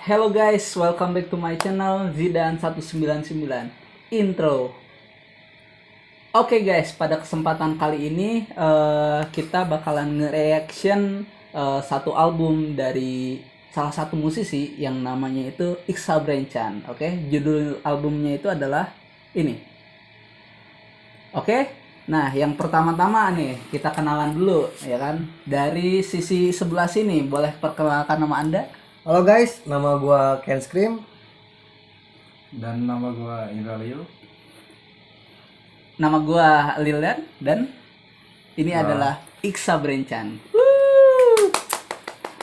Hello guys, welcome back to my channel Zidan 199 Intro. Oke guys, pada kesempatan kali ini kita bakalan nge-reaction satu album dari salah satu musisi yang namanya itu Iksa Brenchan. Oke, judul albumnya itu adalah ini. Oke, nah yang pertama-tama nih kita kenalan dulu ya kan. Dari sisi sebelah sini boleh perkenalkan nama Anda? Halo guys, nama gua Ken Scream. Dan nama gua Indra Leo. Nama gua Lilian dan ini Wah. adalah Iksa Brenchan.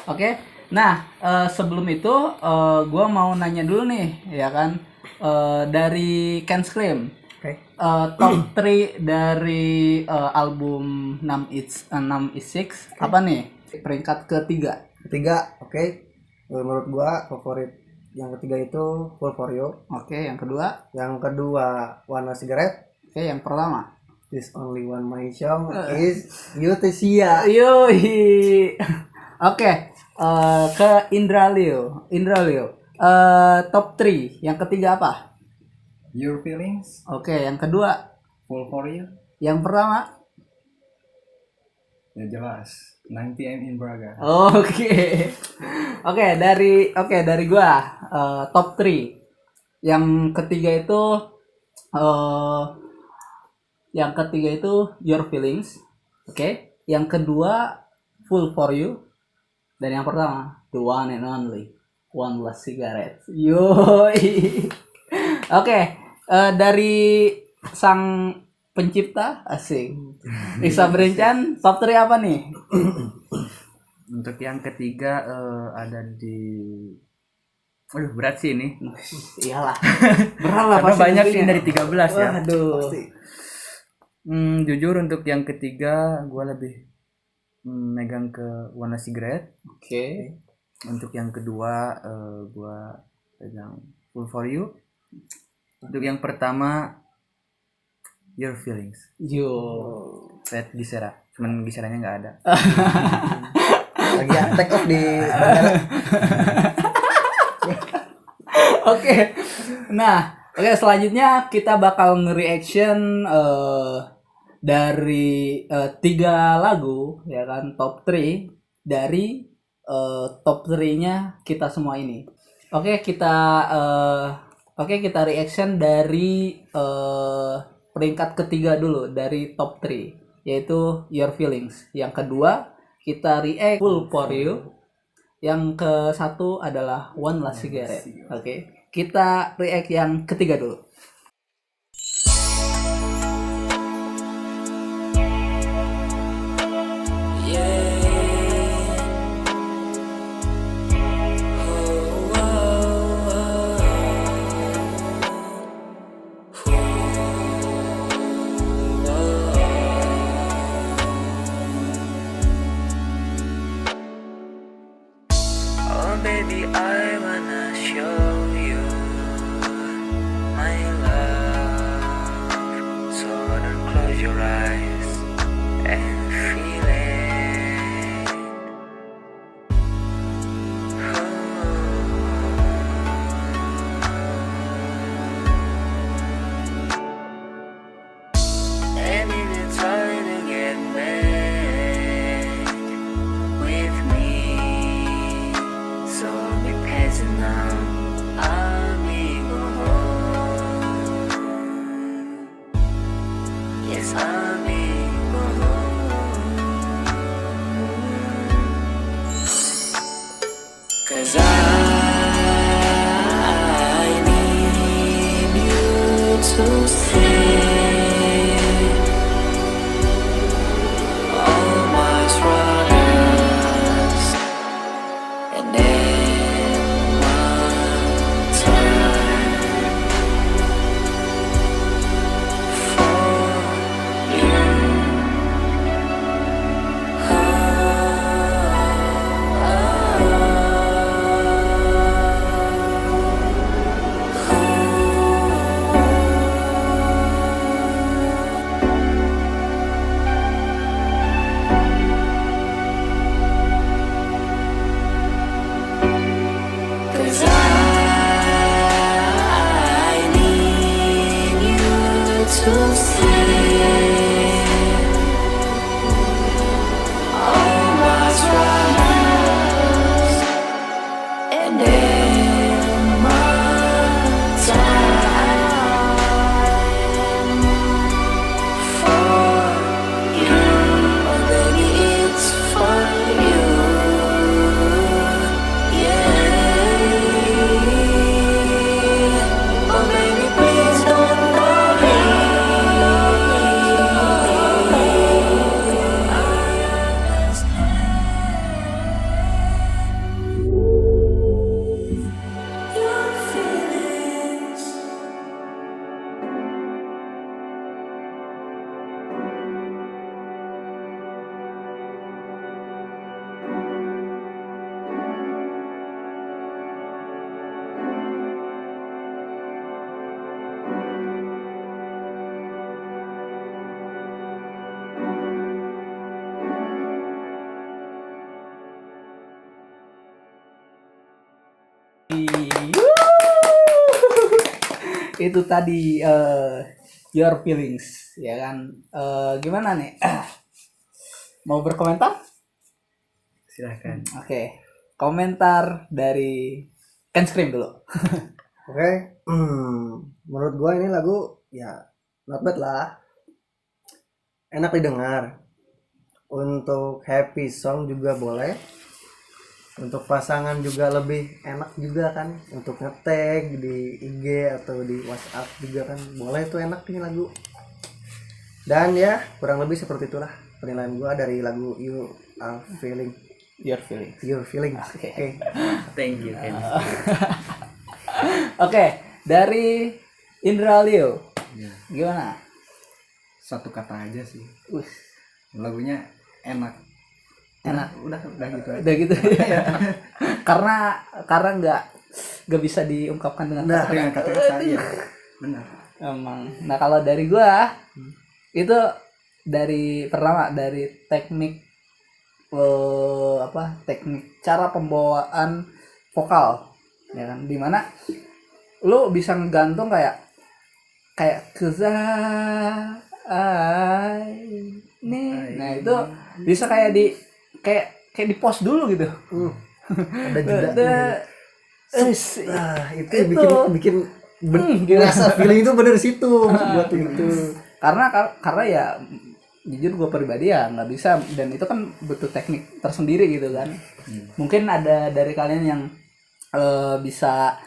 Oke, nah sebelum itu gua mau nanya dulu nih, ya kan, dari Ken Scream, Oke. top 3 dari album 6 is 6 apa nih? Peringkat ketiga. Ketiga, oke. Menurut gua favorit yang ketiga itu Full For You. Oke, yang kedua. Yang kedua Wanna Cigarette. Oke, yang pertama. This Only One My Song is Euthanasia. Yoi. Oke, ke Indra Leo. Top 3. Yang ketiga apa? Your Feelings, Oke, yang kedua. Full For You. Yang pertama. Ya jelas, 9 PM in Braga. Oke. Dari gua top 3. Yang ketiga itu Your Feelings. Oke. Yang kedua Full For You. Dan yang pertama The One and Only One Last Cigarette. Yoi. Oke, dari sang pencipta asing Iksa Brenchan, top 3 apa nih? Untuk yang ketiga ada di berat sih ini. Iyalah. Berat lah Karena pasti banyak sih mungkin ya. dari 13 ya. Waduh. Jujur untuk yang ketiga gue lebih megang ke Wanna Cigarette. Oke. Untuk yang kedua gue pegang Full For You. Untuk yang pertama Your Feelings. Yo. Red Gisera. Cuman Giseranya nggak ada. Lagi take off di bandara. Oke. Nah, selanjutnya kita bakal nge-reaction dari 3 lagu ya kan, top 3 dari top 3-nya kita semua ini. Kita reaction dari peringkat ketiga dulu dari top 3, yaitu Your Feelings. Yang kedua kita react Full For You. Yang ke satu adalah One Last Cigarette. Oke, kita react yang ketiga dulu. Oh baby, I wanna show you my love. So don't close your eyes and feel it. And if you try to get mad with me, so be patient now, amigo. Yes, amigo. Cause I need you to see all my struggles and then one time for you. to see all my troubles and in my time for you. Oh baby, it's for you. Yeah. Oh baby, please don't worry. Your feelings. Itu tadi Your Feelings ya kan. Gimana nih? Mau berkomentar? Silahkan. Oke. Komentar dari Ken Scream dulu. Oke, menurut gua ini lagu ya not bad lah, enak didengar. Untuk happy song juga boleh, untuk pasangan juga lebih enak juga kan, untuk nge-tag di IG atau di WhatsApp juga kan boleh tuh, enak nih lagu. Dan ya kurang lebih seperti itulah penilaian gua dari lagu You Are Feeling. Your Feelings. Your Feeling. Oke. Oke. Thank you, Ken. Oke, dari Indra Leo. Ya, Gimana? satu kata aja sih. Wih, Lagunya enak. enak. Udah gitu aja. Udah gitu ya. karena nggak bisa diungkapkan dengan Nah, kata. Dengan kata-kata ya. Benar. Emang. Nah, kalau dari gua itu dari pertama dari teknik teknik cara pembawaan vokal ya kan, dimana lu bisa ngegantung kayak nih, nah itu bisa kayak di di post dulu gitu. Ada juga. Itu Itu. bikin Gila. rasa feeling itu bener di situ maksud gua tuh gitu. karena ya jujur gue pribadi ya nggak bisa, dan itu kan butuh teknik tersendiri gitu kan. Mungkin ada dari kalian yang bisa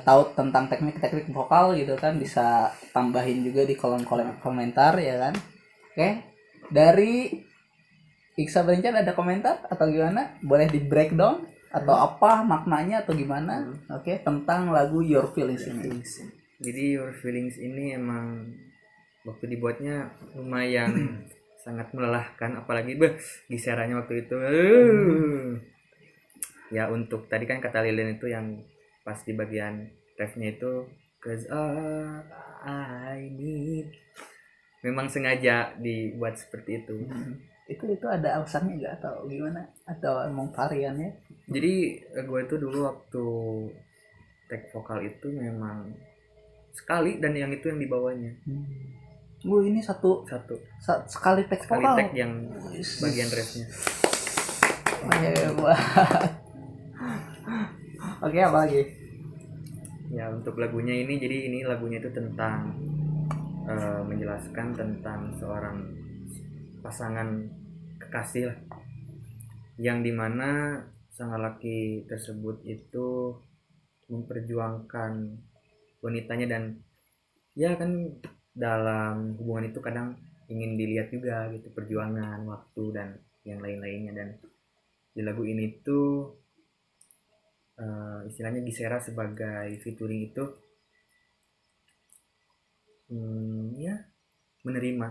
tahu tentang teknik vokal gitu kan, bisa tambahin juga di kolom komentar ya kan. Oke, dari Iksa Berencana ada komentar atau gimana, boleh di breakdown atau apa maknanya atau gimana. Oke, tentang lagu Your Feelings ini. Jadi Your Feelings ini emang waktu dibuatnya lumayan sangat melelahkan, apalagi giserannya waktu itu. Ya untuk tadi kan kata Lilin itu yang pas di bagian refnya itu, 'cause all I need, memang sengaja dibuat seperti itu. Itu ada alasannya nggak atau gimana, atau emang variannya? Jadi gue itu dulu waktu tag vokal itu memang sekali, dan yang itu yang dibawanya Ini satu sekali tag sekali vokal. tag yang bagian refnya. Hebat. Oke, apa lagi? Ya untuk lagunya ini, jadi ini lagunya itu tentang menjelaskan tentang seorang pasangan kekasih lah, yang dimana sang laki tersebut itu memperjuangkan wanitanya, dan ya kan dalam hubungan itu kadang ingin dilihat juga gitu perjuangan, waktu, dan yang lain-lainnya. Dan di lagu ini tuh istilahnya Gisera sebagai featuring itu ya menerima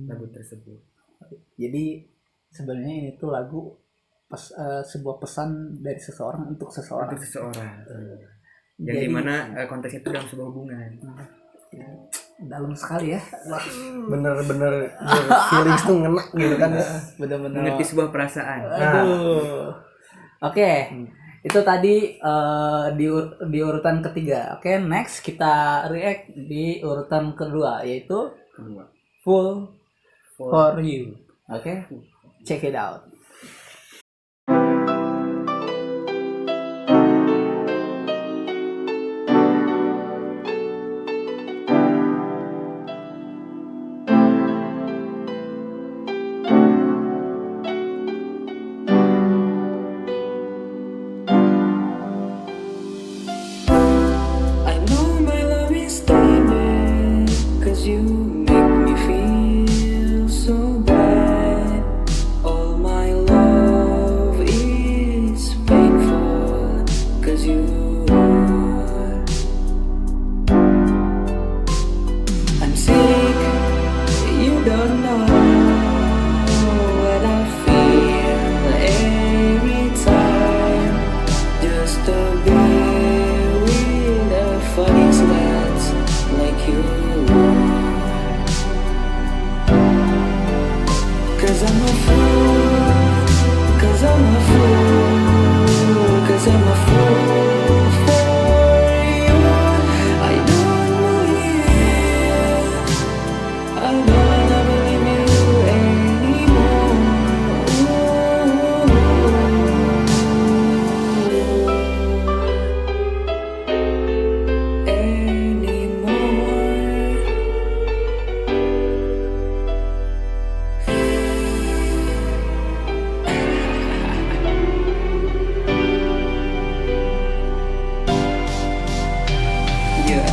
lagu tersebut. Jadi sebenarnya ini tuh lagu sebuah pesan dari seseorang untuk seseorang. Untuk seseorang. Yang Jadi, dimana konteksnya itu dalam sebuah hubungan. ya, dalam sekali ya. Wah, Bener-bener feelings tuh ngena gitu kan ya. benar-benar. Mengerti sebuah perasaan. Aduh. Oke. Itu tadi di urutan ketiga. Oke, next kita react di urutan kedua, yaitu Kedua. Full for You. Oke, check it out. I know my love is tainted, 'cause you make me feel so bad. All my love is painful, 'cause you I'm sick, you don't know what I feel every time. Just to be with a funny slut like you. 'Cause I'm a fool, 'cause I'm a fool, 'cause I'm a fool for you. I don't believe, I don't believe you anymore. Yeah.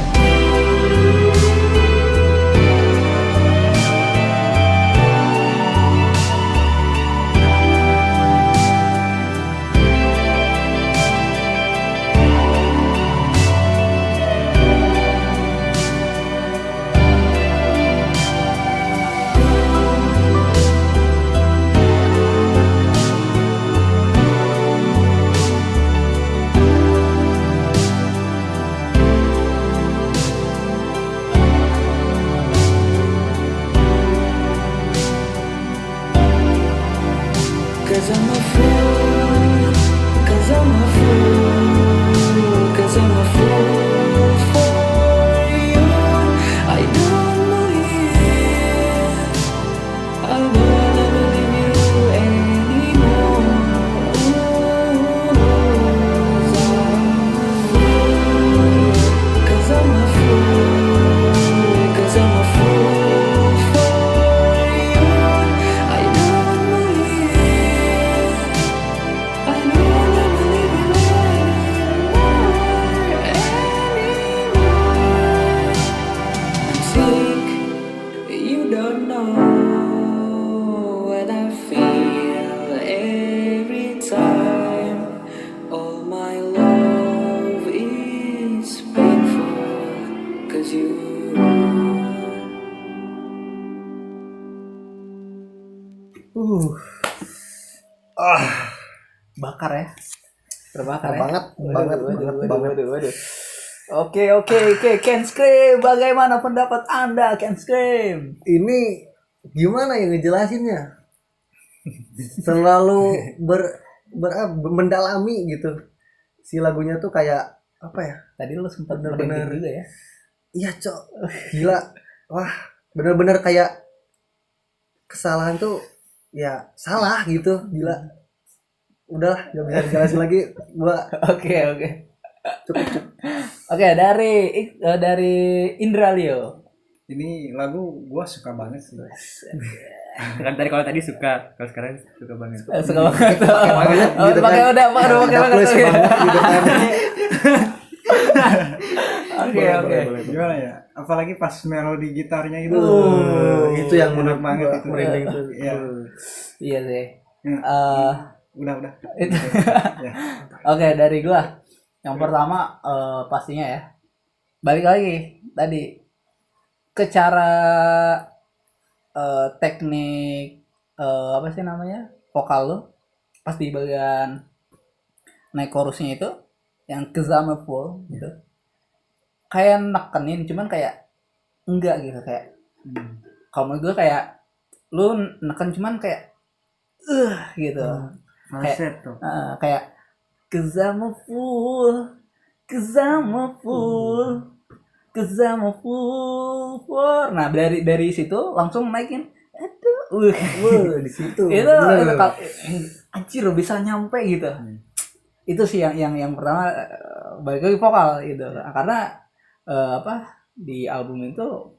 Cause I'm a fool, cause I'm a fool, cause I'm a fool for you. I don't believe, I don't believe you anymore. Cause I'm a fool, cause I'm a fool for you. I don't believe, I don't believe you anymore. I'm sick, you don't know what I feel every time. All my love is painful, 'cause you. Bakar ya. Terbakar ya. Banget, banget, banget. Waduh. Oke. Ken Scream, bagaimana pendapat Anda, Ken Scream? Ini gimana ya ngejelasinnya? Terlalu mendalami gitu. Si lagunya tuh kayak apa ya? Tadi lu sempat Bener-bener. merinding juga ya. Iya, Cok. Gila. Wah, bener-bener kayak kesalahan tuh ya salah gitu. Gila. Udah, gak bisa dijelasin lagi. Gua Oke. cukup. Oke, dari Indra Leo. Ini lagu gua suka banget sih. Kan tadi kalau tadi suka, kalau sekarang suka banget. Suka banget. banget gitu Pakai kan. udah pakai Ada banget. plus banget gitu kan. Oke. Gimana ya? Apalagi pas melodi gitarnya itu. Itu yang enak menurut banget gua itu. merinding tuh. Iya. Iya sih. Udah. Itu. Ya. Oke, dari gua. Yang pertama pastinya ya. Balik lagi tadi ke cara teknik apa sih namanya? Vokal lo. Pas di bagian naik chorusnya itu yang kezama full gitu. Kayak nekenin cuman kayak enggak gitu kayak. Kalau menurut gua kayak lu neken cuman kayak gitu. Falset tuh. Kayak 'Cause I'm a fool, 'cause I'm a fool, 'cause I'm a fool for. Nah, dari situ langsung naikin. Aduh, Wah, di situ. itu Bener. anjir bisa nyampe gitu. Itu sih yang pertama, balik lagi vokal gitu. Karena di album itu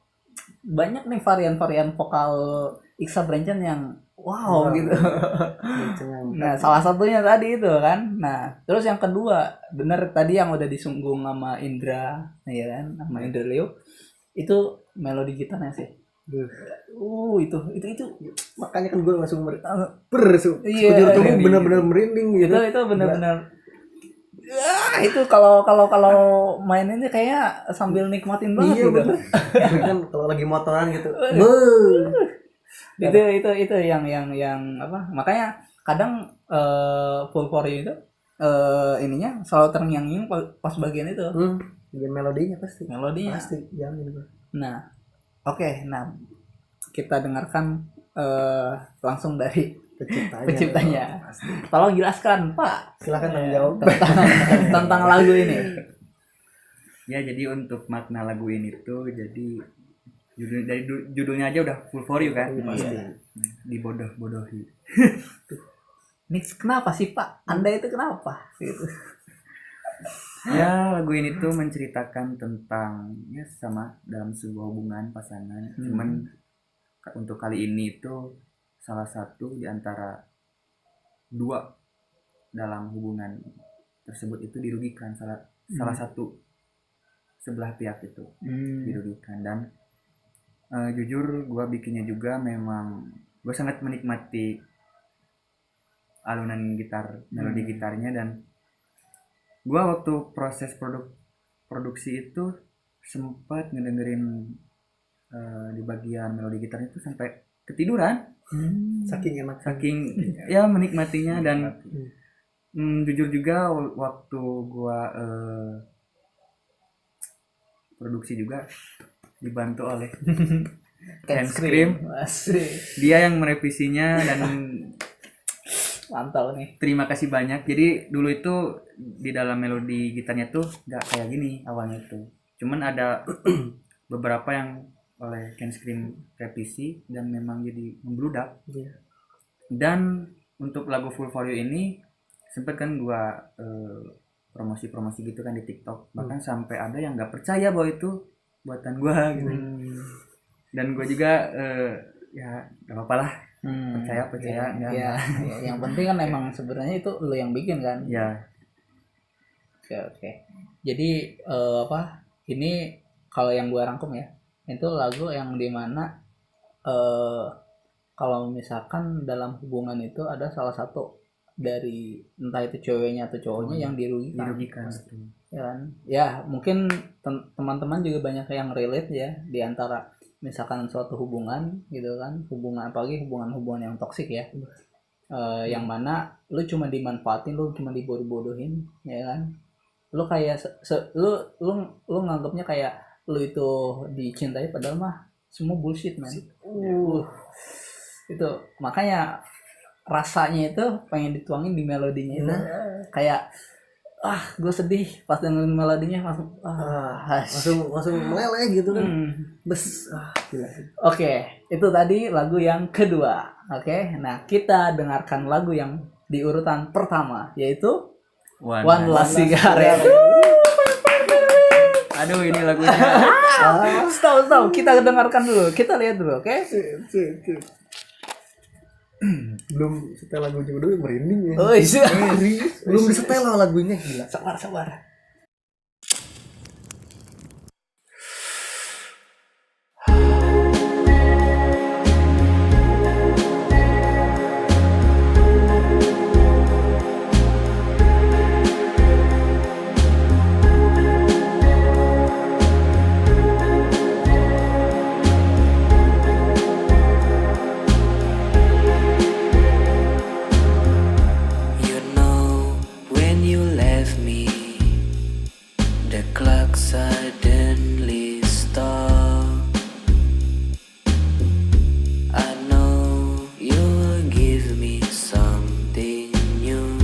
banyak nih varian-varian vokal Iksa Branchen yang wow gitu. Nah, salah satunya tadi itu kan. Nah, terus yang kedua, bener tadi yang udah disinggung sama Indra, ya kan, sama Indra Leo, itu melodi gitarnya sih. Itu Makanya kan gue langsung iya, sekujur tubuh bener-bener merinding gitu. itu bener-bener. Itu kalau main ini kayak sambil nikmatin banget Iya gitu. bener. Kan kalau lagi motoran gitu. itu yang apa? Makanya kadang full for you itu ininya selalu terngiang-ngiang pas bagian itu. Bagian melodinya pasti. Melodinya. Pasti jamin gue. Nah, oke. Nah, kita dengarkan langsung dari penciptanya. Tolong jelaskan, Pak. Silakan tanggung jawab. tentang lagu ini. Ya, jadi untuk makna lagu ini tuh jadi dari judulnya aja udah full for you kan. Pasti. Dibodoh-bodohi. Ini kenapa sih, Pak? Anda itu kenapa? Gitu. Ya, lagu ini tuh menceritakan tentang ya sama dalam sebuah hubungan pasangan. Cuman untuk kali ini tuh salah satu di antara dua dalam hubungan tersebut itu dirugikan, salah satu sebelah pihak itu dirugikan. Dan jujur gue bikinnya juga memang gue sangat menikmati alunan gitar, melodi gitarnya. Dan gue waktu proses produksi itu sempat ngedengerin di bagian melodi gitarnya itu sampai ketiduran. Saking enak. Saking ya menikmatinya. Dan jujur juga waktu gue produksi juga dibantu oleh Ken Scream. Dia yang merevisinya dan mantap nih. terima kasih banyak. Jadi dulu itu di dalam melodi gitarnya tuh nggak kayak gini awalnya tuh. Cuman ada beberapa yang oleh Ken Scream revisi dan memang jadi membludak. Dan untuk lagu Full For You ini sempet kan gua promosi gitu kan di TikTok. Bahkan sampai ada yang nggak percaya bahwa itu buatan gua gitu. Dan gua juga ya nggak apa-apa lah. Percaya enggak. Ya, yang penting kan emang sebenarnya itu lo yang bikin kan. Ya. Oke. Jadi ini kalau yang gua rangkum ya, itu lagu yang dimana kalau misalkan dalam hubungan itu ada salah satu dari entah itu ceweknya atau cowoknya yang dirugikan. Ya kan? Ya mungkin teman-teman juga banyak yang relate ya di antara misalkan suatu hubungan gitu kan, hubungan apalagi hubungan yang toksik ya, yang mana lu cuma dimanfaatin, lu cuma dibodoh-bodohin ya kan, lu kayak lu nganggapnya kayak lu itu dicintai padahal mah semua bullshit man. Itu makanya rasanya itu pengen dituangin di melodinya itu. Kayak gue sedih pas dengerin melodinya langsung meleleh gitu kan. Gila. Oke, itu tadi lagu yang kedua. Oke, nah kita dengarkan lagu yang di urutan pertama yaitu One Last Cigarette. Aduh, ini lagunya. Tahu kita dengarkan dulu, kita lihat dulu, oke? Belum setel lagunya udah merinding ya. Oh iya. Belum disetel lagunya, gila. Sabar. You know, when you left me, the clock suddenly stopped. I know you will give me something new.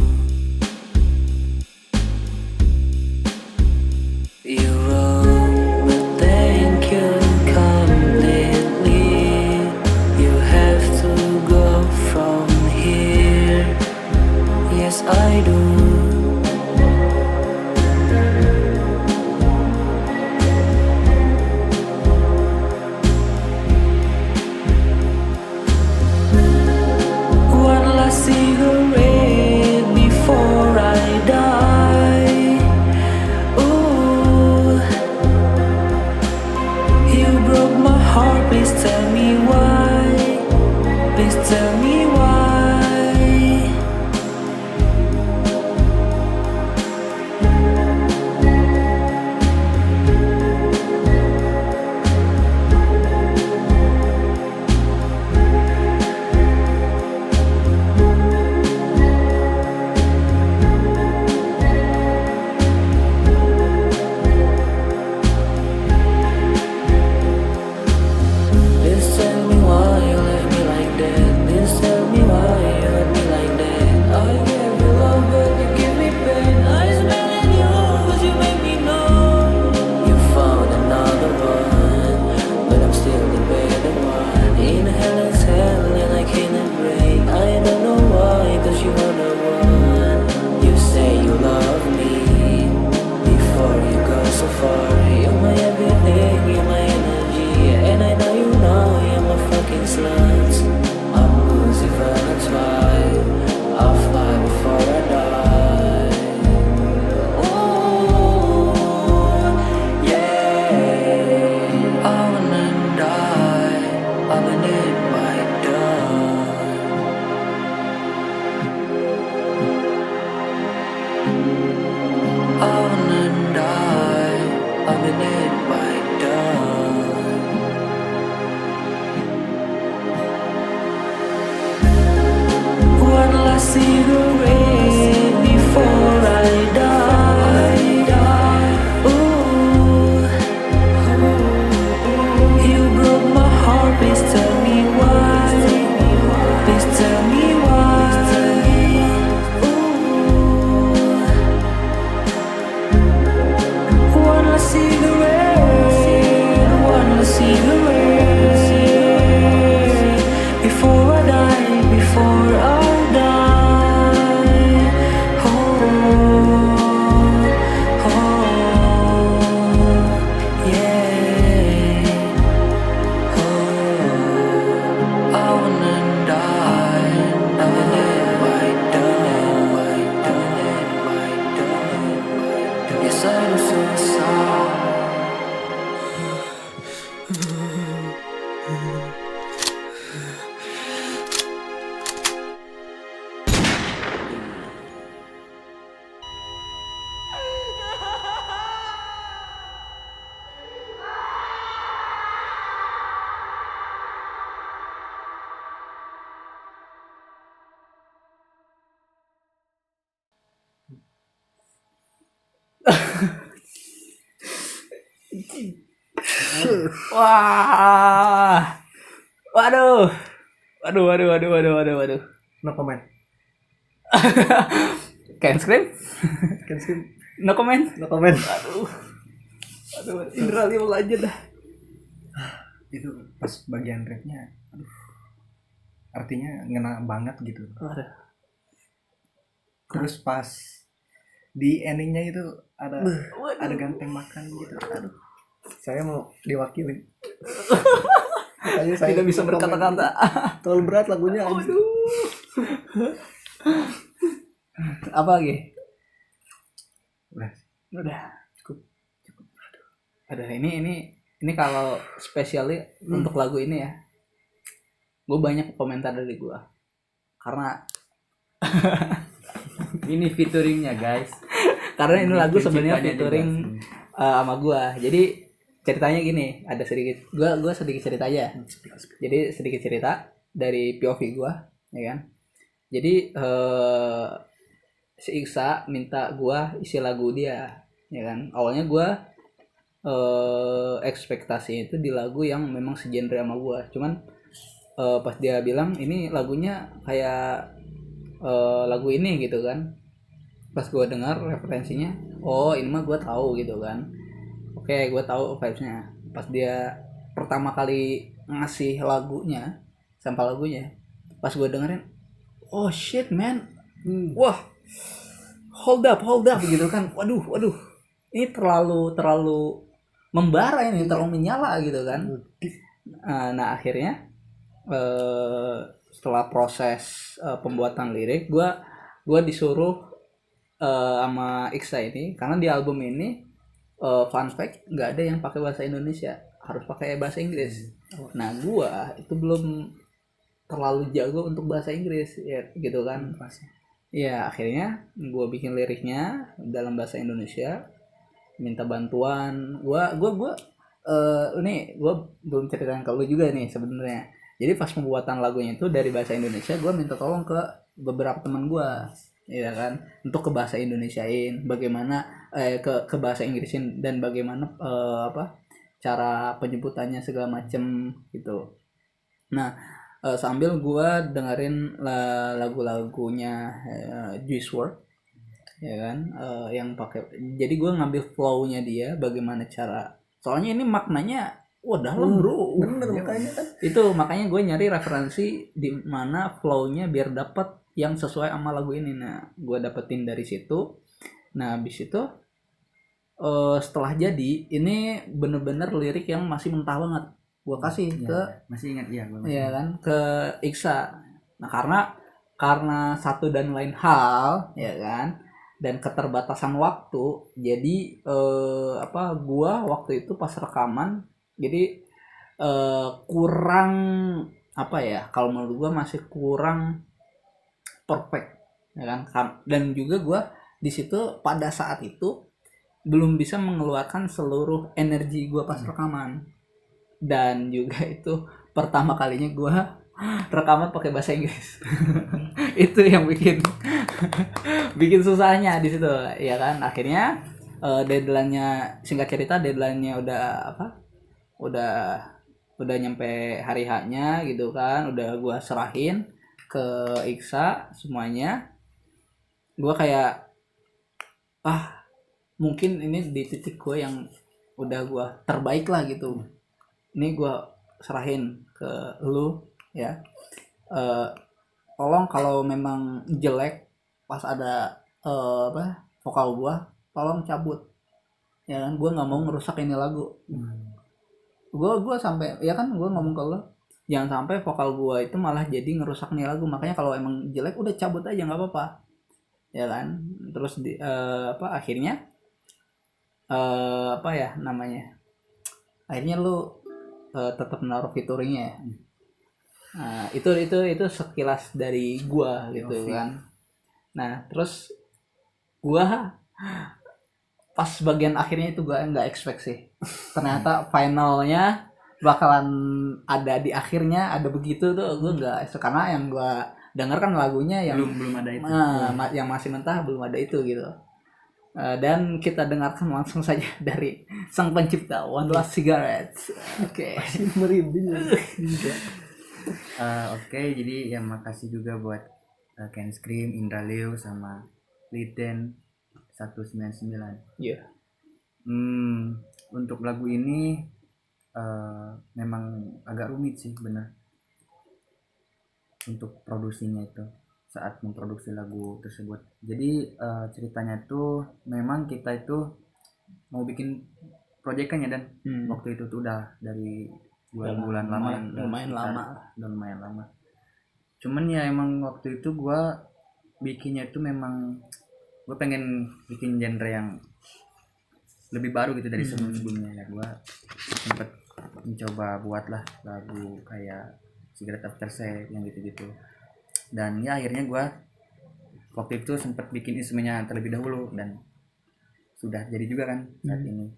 dominate my dawn. One last cigarette before I die. Ooh, you broke my heart. Please tell me why. Please tell me why. Ooh, one last cigarette. One last cigarette before I die. Before I die. Oh, oh, yeah. Oh, I wanna die. Dominate my dawn. Yes, I do suicide. Wah. Waduh. Waduh. No comment. Can scream? Can skip. No comment. No comment. Aduh. Indra Liul aja dah. Itu pas bagian rapnya, aduh, artinya ngena banget gitu. Waduh. Terus pas di endingnya itu ada ganteng makan gitu. Aduh. Saya mau diwakili. Makanya saya Tidak bisa no comment. berkata-kata. Terlalu berat lagunya. anjing. Aduh. Apa lagi? Udah. Cukup. Aduh, ini kalau spesialnya untuk lagu ini ya. Gue banyak komentar dari gue. Karena Ini featuringnya guys. karena ini lagu sebenarnya Penciptanya featuring juga. sama gue. Jadi ceritanya gini, ada sedikit gue sedikit cerita aja. Jadi sedikit cerita dari POV gue, ya kan. Jadi si Iksa minta gue isi lagu dia, ya kan. Awalnya gue ekspektasi itu di lagu yang memang segenre sama gue. Cuman pas dia bilang ini lagunya kayak lagu ini gitu kan. Pas gue dengar referensinya, oh ini mah gue tahu gitu kan. Oke, gue tahu vibesnya. Pas dia pertama kali ngasih lagunya, sampel lagunya, pas gue dengerin, oh shit man, wah, hold up gitu kan. Waduh, ini terlalu membara ini, terlalu menyala gitu kan. Nah akhirnya setelah proses pembuatan lirik, gue disuruh sama Iksa ini, karena di album ini fun fact nggak ada yang pakai bahasa Indonesia, harus pakai bahasa Inggris. Nah gue itu belum terlalu jago untuk bahasa Inggris ya gitu kan. Ya akhirnya gue bikin liriknya dalam bahasa Indonesia, minta bantuan. Gue ini gue belum ceritain ke lu juga nih sebenarnya. Jadi pas pembuatan lagunya itu dari bahasa Indonesia, gue minta tolong ke beberapa teman gue, ya kan, untuk ke bahasa Indonesiain, bagaimana ke bahasa Inggrisin, dan bagaimana cara penyebutannya segala macem gitu. Nah sambil gue dengerin lagu-lagunya Juice WRLD, ya kan, yang pakai, jadi gue ngambil flow-nya dia, bagaimana cara, soalnya ini maknanya wah dalam bro, Bener makanya kan. itu makanya gue nyari referensi di mana flow-nya biar dapat yang sesuai sama lagu ini. Nah gue dapetin dari situ. Nah habis itu setelah jadi ini bener-bener lirik yang masih mentah banget gue kasih ke Masih ingat ya gue. ya kan, ke Iksa. Nah karena satu dan lain hal, ya kan, dan keterbatasan waktu, jadi gua waktu itu pas rekaman, jadi kurang kalau menurut gua masih kurang perfect, ya kan. Dan juga gua di situ pada saat itu belum bisa mengeluarkan seluruh energi gue pas rekaman. Dan juga itu pertama kalinya gue rekaman pakai bahasa Inggris. Itu yang bikin bikin susahnya di situ ya kan. Akhirnya deadline-nya, singkat cerita deadline-nya udah nyampe hari H-nya gitu kan, udah gue serahin ke Iksa semuanya. Gue kayak mungkin ini di titik gue yang udah gue terbaik lah gitu. Ini gue serahin ke lu ya. Tolong kalau memang jelek pas ada vokal gue, tolong cabut ya kan. Gue nggak mau ngerusak ini lagu. Gue sampai ya kan, gue ngomong ke lo jangan sampai vokal gue itu malah jadi ngerusak nih lagu. Makanya kalau emang jelek udah cabut aja, nggak apa-apa ya kan. Terus akhirnya akhirnya lu tetap naruh featuringnya ya. Nah, itu sekilas dari gua gitu kan. Nah terus gua pas bagian akhirnya itu gua nggak expect sih, ternyata finalnya bakalan ada di akhirnya, ada begitu tuh. Gua nggak expect, karena yang gua denger kan lagunya yang belum ada itu. yang masih mentah, belum ada itu gitu. Dan kita dengarkan langsung saja dari sang pencipta One Last Cigarettes. Oke. Merinding. Oke, jadi ya makasih juga buat Ken Scream, Indra Leo sama Liden 199. Iya. Untuk lagu ini memang agak rumit sih, benar, untuk produksinya itu saat memproduksi lagu tersebut. Jadi ceritanya itu memang kita itu mau bikin proyekannya, dan waktu itu tuh udah dari 2 bulan lama, lumayan lama. Cuman ya emang waktu itu gua bikinnya itu memang gue pengen bikin genre yang lebih baru gitu dari sebelum-sebelumnya ya. Gua sempet mencoba buat lah lagu kayak Cigarette After Sex yang gitu-gitu. Dan ya akhirnya gue waktu itu sempat bikin instrumennya terlebih dahulu, dan sudah jadi juga kan saat ini.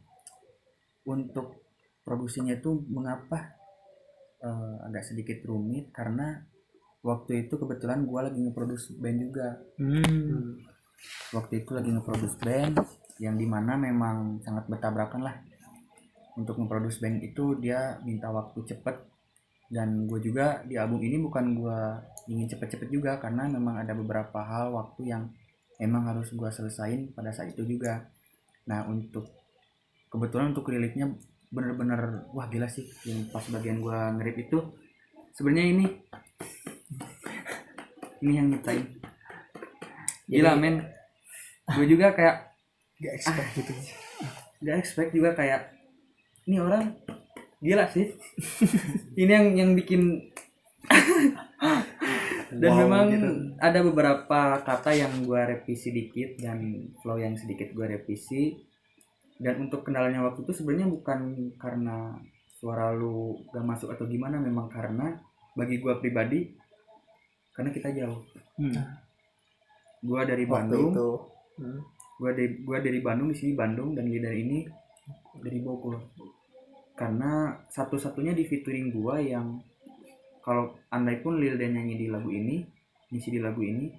Untuk produksinya itu mengapa agak sedikit rumit, karena waktu itu kebetulan gue lagi nge-produce band juga. Waktu itu lagi nge-produce band yang dimana memang sangat bertabrakan lah. Untuk nge-produce band itu dia minta waktu cepet, dan gue juga di album ini bukan gue ingin cepet-cepet juga, karena memang ada beberapa hal waktu yang emang harus gue selesain pada saat itu juga. Nah untuk kebetulan untuk liriknya bener-bener wah gila sih, yang pas bagian gue ngerip itu sebenarnya ini yang nyiptain gila men. Gue juga kayak Gak expect gitu. gak expect juga, kayak ini orang gila sih. Ini yang bikin dan memang gitu. Ada beberapa kata yang gue revisi dikit dan flow yang sedikit gue revisi. Dan untuk kendalanya waktu itu sebenarnya bukan karena suara lu gak masuk atau gimana, memang karena bagi gue pribadi karena kita jauh. Gue dari Bandung, gue dari Bandung, di sini Bandung, dan Lidan ini dari Bogor. Karena satu-satunya di featuring gua yang kalau andai pun Lildan nyanyi di lagu ini, ngisi di lagu ini,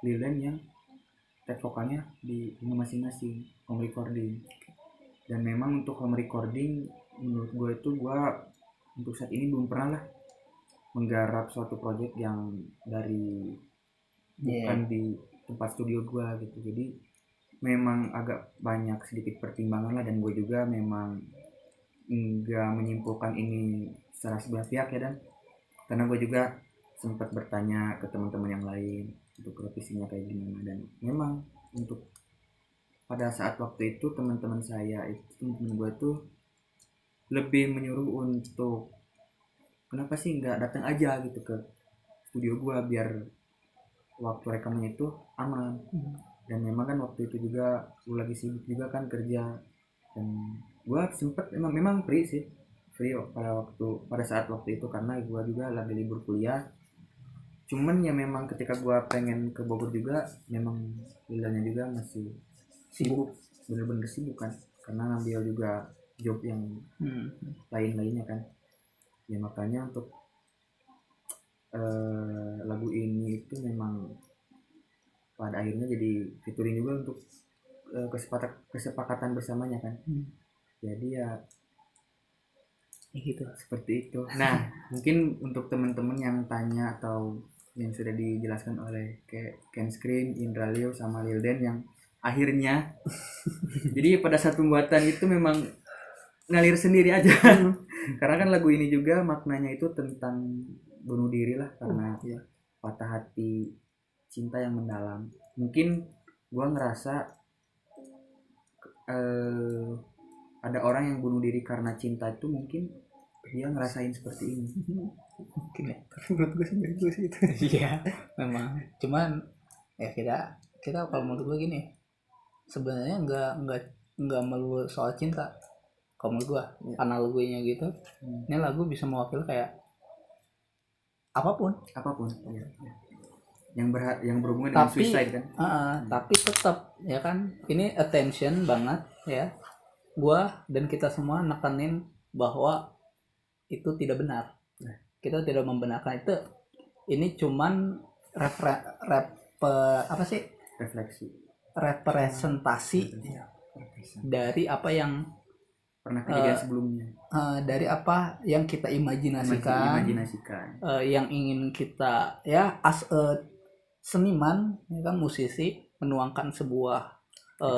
Lildan yang tag vokalnya di rumah masing-masing, home recording. Dan memang untuk home recording menurut gua itu, gua untuk saat ini belum pernah lah menggarap suatu project yang dari bukan di tempat studio gua gitu. Jadi memang agak banyak sedikit pertimbangan lah, dan gue juga memang nggak menyimpulkan ini secara sebelah pihak ya, dan karena gue juga sempat bertanya ke teman-teman yang lain untuk revisinya kayak gimana. Dan memang untuk pada saat waktu itu teman-teman gue tuh lebih menyuruh untuk kenapa sih nggak datang aja gitu ke studio gue biar waktu rekamannya itu aman. Dan memang kan waktu itu juga gue lagi sibuk juga kan kerja, dan gue sempet memang free pada saat waktu itu, karena gue juga lagi libur kuliah. Cuman ya memang ketika gue pengen ke Bogor juga, memang Lilanya juga masih sibuk bener-bener sibuk kan, karena ngambil juga job yang lain-lainnya kan. Ya makanya untuk lagu ini itu memang pada akhirnya jadi featuring juga untuk kesepakatan bersamanya kan. Jadi ya gitu. seperti itu. Nah mungkin untuk teman-teman yang tanya atau yang sudah dijelaskan oleh Ken Screen, Indra Leo sama Lilden yang akhirnya jadi pada saat pembuatan itu memang ngalir sendiri aja. Karena kan lagu ini juga maknanya itu tentang bunuh diri lah, karena patah hati cinta yang mendalam. Mungkin gua ngerasa ada orang yang bunuh diri karena cinta itu mungkin dia ngerasain seperti ini. Mungkin ya. Tapi menurut gue sih bego sih itu. Iya, memang. Cuman ya kita kalau menurut gue gini, sebenarnya nggak melulu soal cinta. Kalau menurut gue, analoginya gitu, ini lagu bisa mewakili kayak apapun. Ya. Yang berhubungan dengan suicide kan. Tapi tetap ya kan, ini attention banget ya. Gua dan kita semua nekanin bahwa itu tidak benar. Kita tidak membenarkan itu. Ini cuman representasi dari apa yang pernah kejadian sebelumnya, dari apa yang kita imajinasikan. Yang ingin kita ya as a seniman ya kan, musisi menuangkan sebuah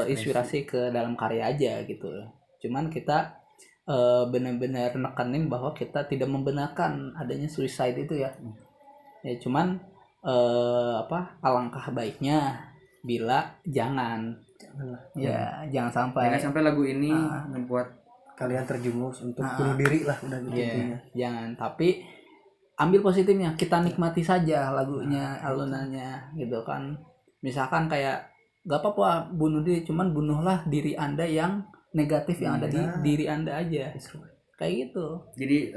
inspirasi ke dalam karya aja gitu. Cuman kita benar-benar nekanin bahwa kita tidak membenarkan adanya suicide itu ya. Ya cuman alangkah baiknya bila jangan sampai lagu ini membuat kalian terjumus untuk bunuh diri lah, udah gitu intinya. Jangan, tapi ambil positifnya, kita nikmati saja lagunya, alunannya gitu kan. Misalkan kayak gak apa-apa bunuh diri, cuman bunuhlah diri Anda yang negatif yang ada di diri Anda aja. Kayak gitu. Jadi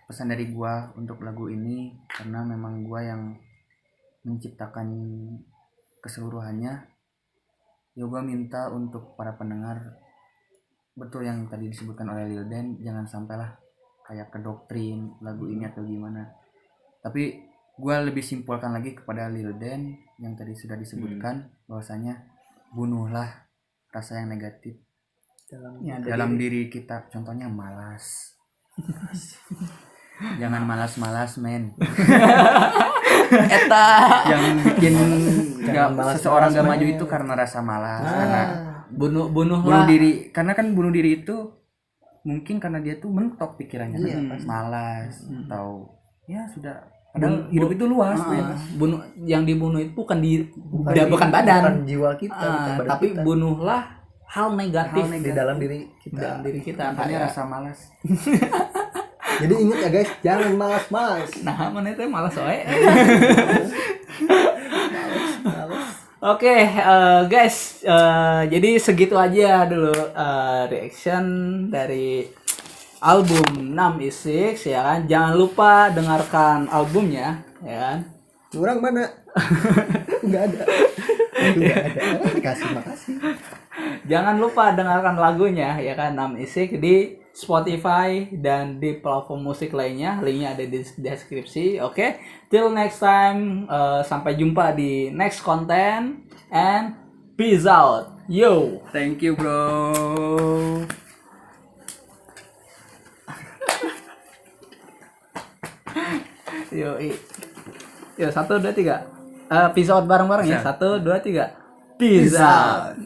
pesan dari gua untuk lagu ini, karena memang gua yang menciptakan keseluruhannya, ya gua minta untuk para pendengar, betul yang tadi disebutkan oleh Lilden, jangan sampailah kayak ke doktrin lagu ini atau gimana. Tapi gue lebih simpulkan lagi kepada Lilden yang tadi sudah disebutkan, bahwasanya bunuhlah rasa yang negatif dalam diri kita. Contohnya malas. Jangan malas-malas men. Eta yang bikin seseorang gak maju itu karena rasa malas, karena bunuh diri. Karena kan bunuh diri itu mungkin karena dia tuh mentok pikirannya, malas atau ya sudah. Padahal hidup itu luas. Yang dibunuh itu bukan bukan badan, bukan jiwa kita, tapi kita. Bunuhlah hal negatif di dalam diri kita. Makanya rasa malas. Jadi ingat ya guys, jangan malas-malas. Nah, mana itu malas wae. Oke, guys, jadi segitu aja dulu reaction dari album 6 ya kan. Jangan lupa dengarkan albumnya ya kan. Kurang mana? Enggak ada. Makasih. Jangan lupa dengarkan lagunya ya kan, 6 di Spotify dan di platform musik lainnya. Linknya ada di deskripsi. Oke, till next time. Sampai jumpa di next content and peace out. Yo, thank you bro. Yo, 1, 2, 3. Peace out bareng-bareng ya. 1, 2, 3. Peace out.